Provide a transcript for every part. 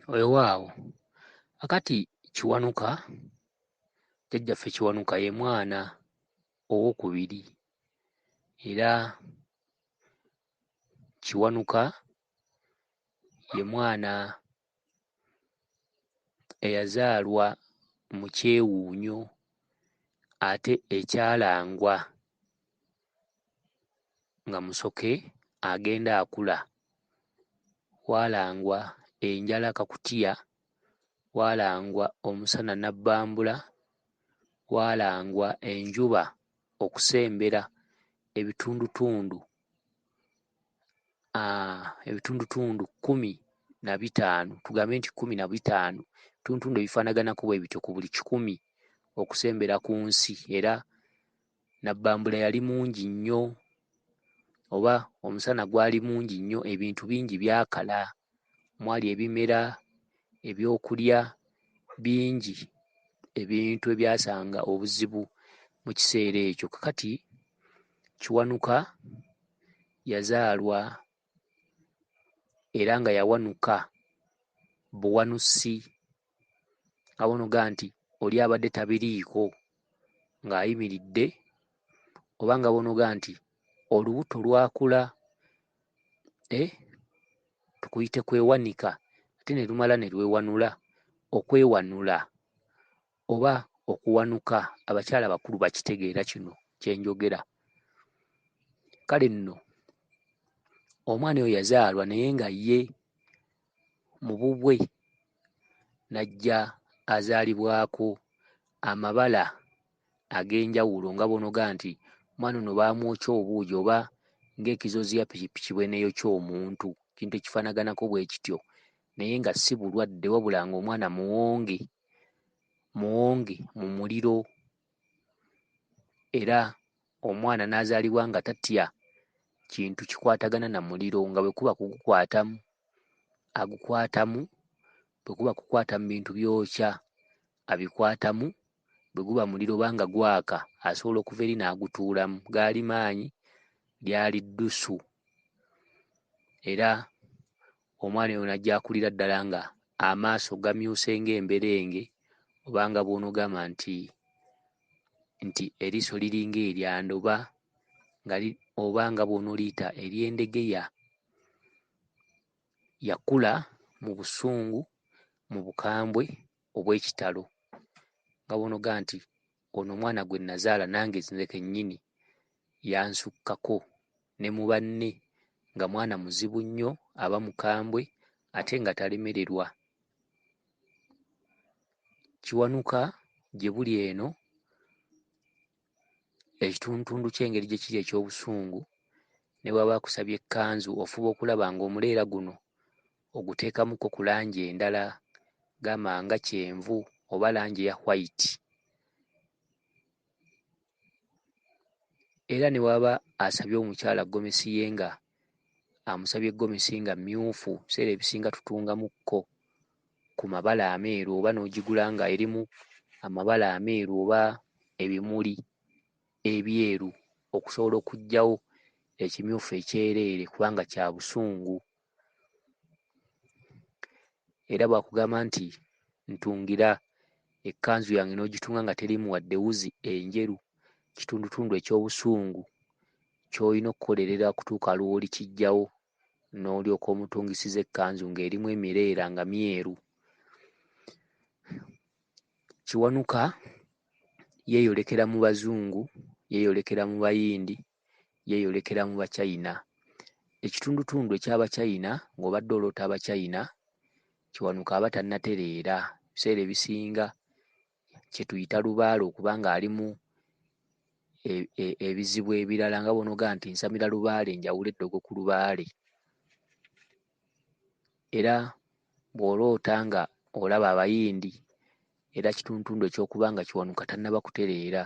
Weewaawo akati Kiwanuka, jjajjaffe Kiwanuka ye mwana owokubiri era Kiwanuka ye mwana eyazaalwa mu kyewuunyo ate ekyalangwa nga Musoke agenda akula. Waalangwa enjala kakutiya, waalangwa omusana nabbambula, waalangwa enjuba okusembera ebitundutundu 15, tugambe nti 15, ebitundutundu ebifaanaganako bwe bityo ku buli 100 okusembera ku nsi, era nabbambula yali mungi nnyo oba omusana gwali mungi nnyo, ebintu bingi byakala, mwali ebimera, ebyokulya bingi, ebintu ebyasanga obuzibu mu kiseera ekyo. Kakati Kiwanuka yazaalwa era nga yawanuka buwanusi, nga bonoga nti oli abadde tabiriiko ng'ayimiridde, oba nga bonoga nti olubuto lwakula, tukuyite kwewanika ate ne lumala ne lwewanula, okwewanula oba okuwanuka. Abakyala bakulu bakitegeera kino kye njogera. Kale nno omwana oyo yazaalwa naye nga ye mu bubwe n'ajja azaalibwako amabala ag'enjawulo, nga bonoga nti omwana ono baamwokya obuugi oba ng'ekizozi ya pikipiki bwe neeyokya omuntu, kintu ekifaanaganako bwe kityo, naye nga si bulwadde wabula ng'omwana muwonge mu muliro, era omwana n'azaalibwa nga tatya kintu kikwatagana na muliro, nga bwe kuba kugukwatamu agukwatamu, bwe kuba kukwata mu bintu byokya abikwatamu, bwe guba muliro banga gwaka asobola okuva eri n'agutuulamu. Gaali maanyi, lyali ddusu, era omwana oyo n'ajja akulira ddala nga amaaso gamyuse ng'emberenge, obanga bw'onogamba nti eriiso liringa erya ndoba, obanga bw'onoliyita ery'endegeya. Yakula mu busungu, mu bukambwe obw'ekitalo, nga bw'onoga nti ono omwana gwe nazaala nange nze kennyini yansukkako, ne mu banne nga mwana muzibu nnyo, aba mukambwe ate nga talemererwa. Kiwanuka gye buli eno, ekitundutundu ky'engeri gye kiri eky'obusungu, ne bw'aba akusabye ekkanzu ofuba okulaba ng'omuleera guno oguteekamuko ku langi endala, gamba nga kyenvu oba langi eya white. Era ne bw'aba asabye omukyala gomesi ye nga amusabye gomesi nga mmyufu, ebiseera ebisinga tutungamukko ku mabala ameeru, oba n'ogigula nga erimu amabala ameeru oba ebimuli ebyeru okusobola okuggyawo ekimyufu ekyereere kubanga kya busungu. Era bw'akugamba nti ntungira ekkanzu yange n'ogitunga nga terimu wadde wuzi enjeru, kitundutundu eky'obusungu ky'olina okukolerera kutuuka lw'olikijjawo n'olyoka omutungisiza ekkanzu ng'erimu emireera nga myeru. Kiwanuka yeeyolekera mu Bazungu, yeeyolekera mu Bayindi, yeeyolekera mu Bachina. Ekitundutundu eky'Abachina, ng'obadde oloota Abachina, Kiwanuka aba tannatereera. Ebiseera ebisinga kye tuyita lubaale okuba ng'alimu ebizibu ebirala, nga bw'onoga nti nsamira lubaale njawula eddogo ku lubaale. Era bw'oloota nga olaba Abayindi, era kitundutundu eky'okuba nga Kiwanuka tannaba kutereera.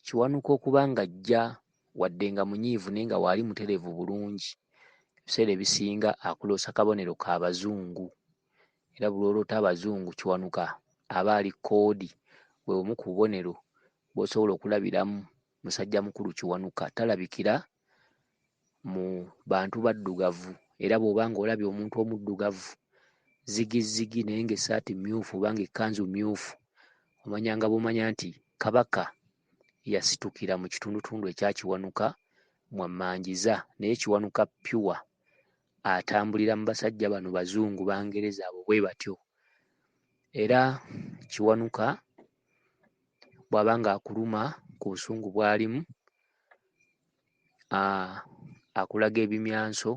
Kiwanuka okuba nga ajja wadde nga munyiivu naye nga waali mutereevu bulungi, ebiseera ebisinga akuloosa kabonero ka Bazungu. Era bw'oloota Abazungu, Kiwanuka aba ali koodi, bwe bumu ku bubonero bw'osobola okulabiramu musajja mukulu Kiwanuka. Talabikira mu bantu baddugavu, era bw'oba ng'olabye omuntu omuddugavu zigizigi naye ng'essaati myufu oba ng'ekkanzu myufu, omanyanga bw'omanya nti Kabaka yasitukira mu kitundutundu ekya Kiwanuka mwammanjiza, naye Kiwanuka pure atambulira mu basajja bano Bazungu Bangereza abo bwe batyo. Era Kiwanuka bw'aba ng'akuluma ku busungu bw'alimu, akulaga ebimyanso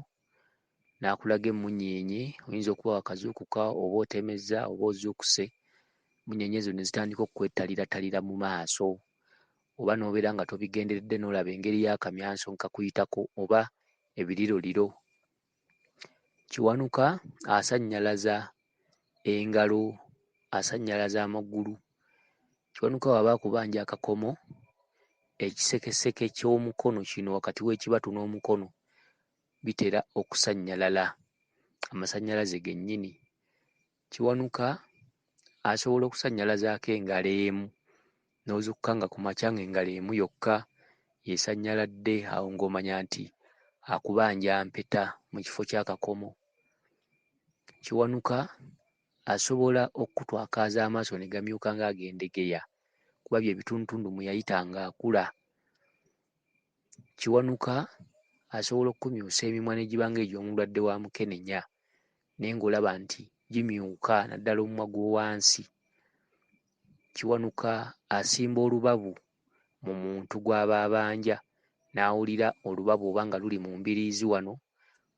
n'akulaga emmunyeenye, oyinza okuba wakazuukuka oba otemezza oba ozuukuse, emmunyeenye ezo ne zitandika okwettaliratalira mu maaso, oba n'obeera nga tobigenderedde n'olaba engeri y'akamyanso nkakuyitako oba ebiriroliro. Kiwanuka asannyalaza engalo, asannyalaza amagulu. Kiwanuka bw'aba akubanja akakomo, ekisekeseke ky'omukono kino wakati w'ekibatu n'omukono bitera okusannyalala, amasannyalaze gennyini. Kiwanuka asobola okusannyalazaako engalo emu, n'ozuukuka nga ku makya ng'engalo emu yokka yesannyaladde, awo ng'omanya nti akubanja mpeta mu kifo ky'akakomo. Kiwanuka asobola okukutwakaaza amaaso ne gamyuka ng'ag'endegeya, kuba bye bitundutundu mwe yayitanga akula. Kiwanuka asobola okukumyusa emimwa ne giba ng'egy'omulwadde wa mukenenya, naye ng'olaba nti gimyuka naddala omumwa gw'owansi. Kiwanuka asimba olubabu mu muntu gw'aba abanja, n'awulira olubabu oba nga luli mu mbiriizi wano,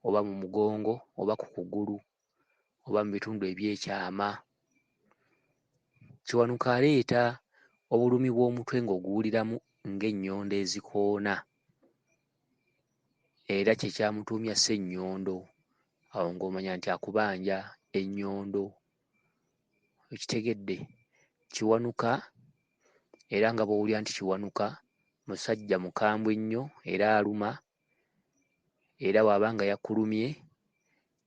oba mu mugongo, oba ku kugulu, oba mu bitundu ebyekyama. Kiwanuka aleeta obulumi bw'omutwe ng'oguwuliramu ng'ennyondo ezikoona, era kye kyamutuumya Ssennyondo. Awo ng'omanya nti akubanja ennyondo. Okitegedde? Kiwanuka era nga bw'owulira nti Kiwanuka musajja mukambwe ennyo era aluma, era bw'aba nga yakulumye,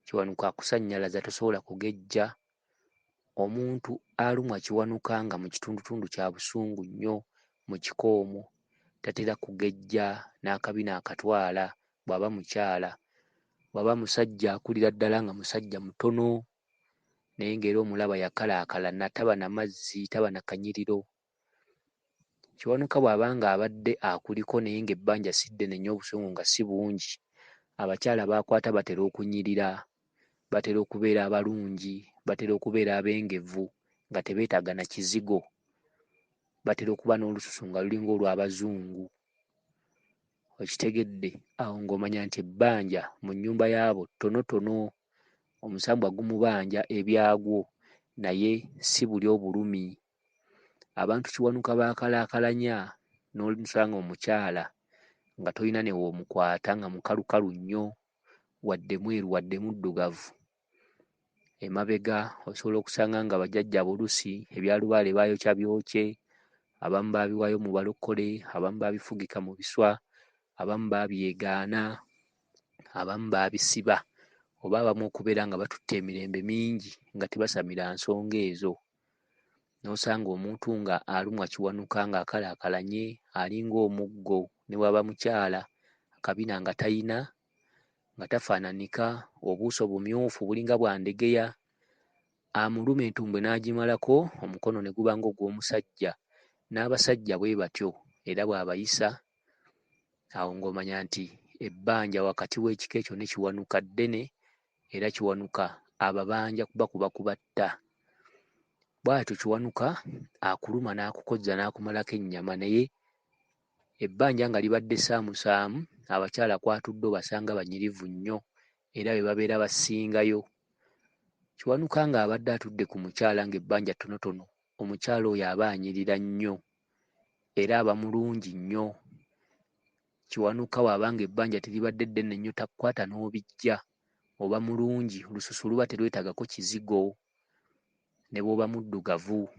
Kiwanuka akusannyalaza tosobola kugejja. Omuntu alumwa Kiwanuka nga mu kitundutundu kya busungu nnyo, mu kikoomo, tatera kugejja n'akabina akatwala bw'aba mukyala. Bw'aba musajja akulira ddala nga musajja mutono, naye ng'era omulaba yakalaakala, taba na mazzi, taba na kanyiriro. Kiwanuka bw'aba ng'abadde akuliko naye ng'ebbanja si ddene nnyo, obusungu nga si bungi, abakyala b'akwata batera okunyirira, batera okubeera abalungi, batera okubeera abengevu nga tebeetaaga na kizigo, batera okuba n'olususu nga lulinga olw'Abazungu. Okitegedde? Awo ng'omanya nti ebbanja mu nnyumba yaabo ttonotono, omusambwa gumubanja ebyagwo, naye si buli obulumi. Abantu Kiwanuka baakalaakalanya n'omusanga omukyala nga tolina ne w'omukwata, nga mukalukalu nnyo, wadde mweru wadde muddugavu. Emabega osobola okusanga nga bajjajja ab'oluusi ebyalubaale baayokya byokye, abamu baabiwaayo mu balokole, abamu baabifugika mu biswa, abamu baabyegaana, abamu baabisiba, oba abamu okubeera nga batutte emirembe mingi nga tebasamira nsonga ezo. N'osanga omuntu nga alumwa Kiwanuka ng'akalaakalanye, alinga omuggo, ne bw'aba mukyala, akabina nga tayina, nga tafaananika, obuuso bumyufu bulinga bwa ndegeya, amuluma entumbwe n'agimalako, omukono ne guba ng'ogw'omusajja. N'abasajja bwe batyo era bw'abayisa, awo ng'omanya nti ebbanja wakati w'ekika ekyo ne Kiwanuka ddene, era Kiwanuka ababanja kubakuba kubatta. Bw'atyo Kiwanuka akuluma n'akukozza n'akumalako ennyama, naye ebbanja nga libadde saamusaamu, abakyala kw'atudde obasanga banyirivu nnyo era be babeera basingayo. Kiwanuka ng'abadde atudde ku mukyala ng'ebbanja ttonotono, omukyala oyo aba anyirira nnyo era aba mulungi nnyo. Kiwanuka bw'aba ng'ebbanja teribadde ddene nnyo, takkwata n'obijja, oba mulungi, olususu luba terwetaagako kizigo, ne bw'oba muddugavu.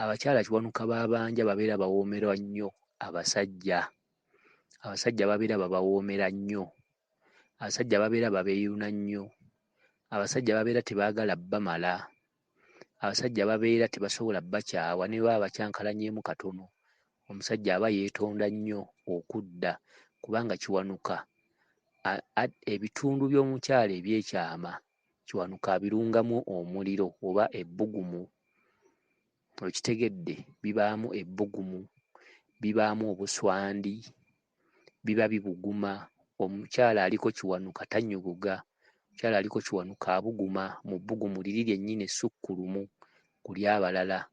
Abakyala Kiwanuka b'abanja babeera bawoomerwa nnyo abasajja. Abasajja babeera babawoomera nnyo. Abasajja babeera babeeyuna nnyo. Abasajja babeera tebaagala bbamala. Abasajja babeera tebasobola bbakyawa, ne baba bakyankalanyeemu katono, omusajja aba yeetonda nnyo okudda, kubanga Kiwanuka ebitundu by'omukyala ebyekyama Kiwanuka abirungamu omuliro oba ebbugumu. Okitegedde, bibaamu ebbugumu, bibaamu obuswandi, biba bibuguma. Omukyala aliko Kiwanuka tannyuguga. Omukyala aliko Kiwanuka abuguma mu bbugumu liri lyennyini essukkulumu ku ly'abalala.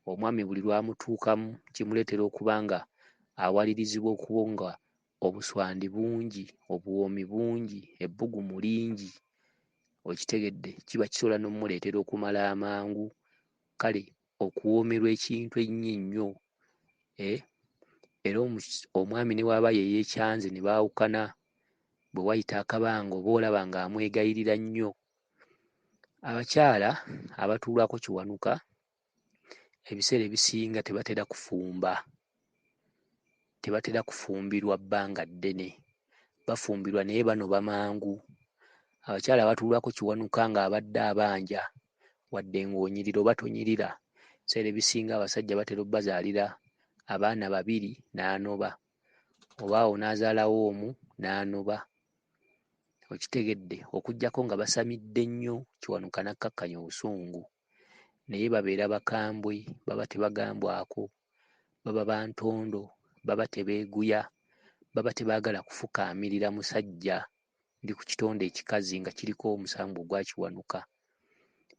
Omwami buli lwamutuukamu kimuleetera okuba nga awalirizibwa okuba nga obuswandi bungi, obuwoomi bungi, ebbugumu lingi. Okitegedde, kiba kisobola n'omuleetera okumala amangu. Kale okuwoomerwa ekintu ennyo ennyo. Era omwami ne bw'aba ye yeekyanze ne baawukana, bwe wayita akabanga oba olaba nga amwegayirira nnyo. Abakyala abatuulako Kiwanuka ebiseera ebisinga tebatera kufumba. Tebatera kufumbirwa bbanga ddene. Bafumbirwa naye banoba mangu. Abakyala abatuulako Kiwanuka ng'abadde abanja wadde ng'onyirira oba tonyirira, ebiseera ebisinga abasajja batera obbazaalira abaana babiri n'anoba, oba awo n'azaalawo omu n'anoba. Okitegedde, okuggyako nga basamidde nnyo Kiwanuka n'akkakkanya obusungu. Naye babeera bakambwe, baba tebagambwako, baba bantondo, baba tebeeguya, baba tebaagala kufukaamirira musajja. Ndi ku kitonde ekikazi nga kiriko omusango ogwa Kiwanuka.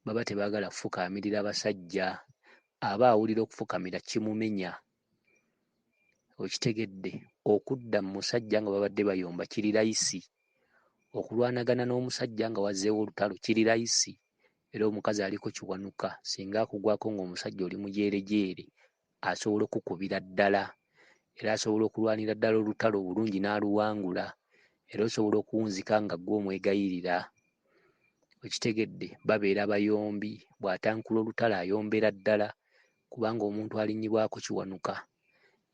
Baba tebaagala kufukaamirira basajja. Aba awulira okufukamira kimumenya. Okitegedde, okudda mu musajja nga babadde bayomba kiri layisi. Okulwanagana n'omusajja nga wazzeewo olutalo kiri layisi. Era omukazi aliko Kiwanuka singa akugwako ng'omusajja oli mujeerejeere, asobola okukubira ddala. Era asobola okulwanira ddala olutalo obulungi n'aluwangula. Era osobola okuwunzika nga ggwe omwegayirira. Okitegedde, babeera bayombi. Bw'atankula olutalo ayombera ddala, kubanga omuntu alinnyibwako Kiwanuka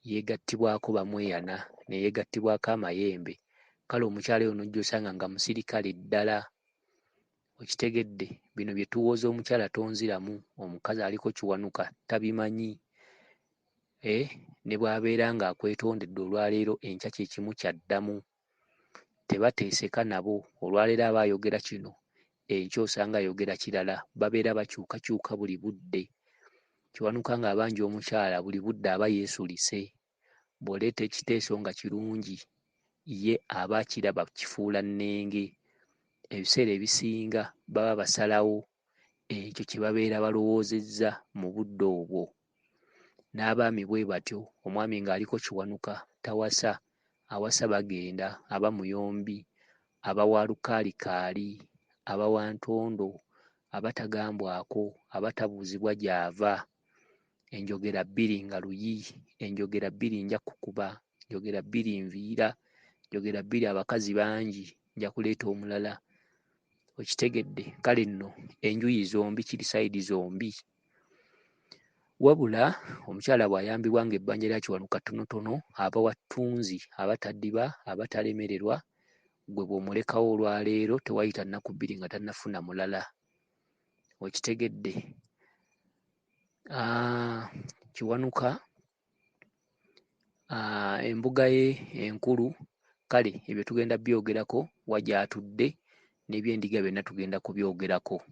yeegattibwako bamweyana, ne yeegattibwako amayembe. Kale omukyala oyo n'ojja osanga nga musirikale ddala. Okitegedde, bino bye tuwooza omukyala tonziramu. Omukazi aliko Kiwanuka tabimanyi. Ne bw'abeera ng'akwetondedde olwaleero, enkya kye kimu kyaddamu. Tebateeseka nabo. Olwaleero aba ayogera kino, enkya osanga ayogera kirala. Babeera bakyukakyuka buli budde. Kiwanuka ng'abanja omukyala buli budde aba yeesulise. Bw'oleeta ekiteeso nga kirungi, ye aba akiraba kifuula nnenge. Ebiseera ebisinga baba basalawo ekyo kye babeera balowoozezza mu budde obwo. N'abaami bwe batyo, omwami ng'aliko Kiwanuka tawasa, awasa bagenda, aba muyombi, aba wa lukaalikaali, aba wa ntondo, aba tagambwako, aba tabuuzibwa gy'ava. Enjogera bbiri nga luyi, enjogera bbiri nja kukuba, enjogera bbiri nviira, enjogera bbiri abakazi bangi, nja kuleeta omulala. Okitegedde, kale nno enjuyi zombi, kiri sayidi zombi. Wabula omukyala bw'ayambibwa ng'ebbanja lya Kiwanuka ttonotono, aba wa ttunzi, aba taddiba, aba talemererwa. Gwe bw'omulekawo olwaleero tewayita nnaku bbiri nga tannafuna mulala. Okitegedde. Kiwanuka embuga ye enkulu, kale ebyo tugenda byogerako wagy'atudde, n'ebyendiga byonna tugenda kubyogerako.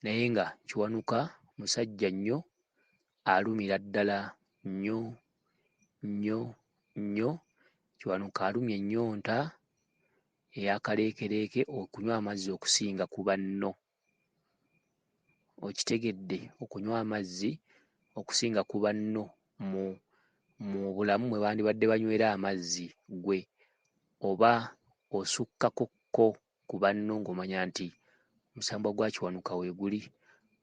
Naye nga Kiwanuka musajja nnyo, alumira ddala nnyo nnyo nnyo. Kiwanuka alumya ennyonta ey'akaleekereeke, okunywa amazzi okusinga ku banno. Okitegedde, okunywa amazzi okusinga ku banno mu bulamu mwe bandibadde banywera amazzi, gwe oba osukkakokko ku banno ng'omanya nti omusambwa gwa Kiwanuka weeguli.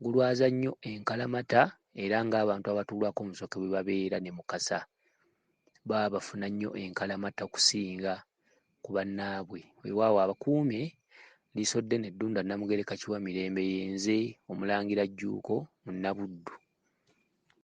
Gulwaza nnyo enkalamata, era ng'abantu abatuulwako mu Musoke bwe babeera ne Mukasa baba bafuna nnyo enkalamata okusinga ku bannaabwe. Weewaawo abakuumye liiso ddene Ddunda Namugereka Kiwa Mirembe, yenze Omulangira Jjuuko, Munnabuddu.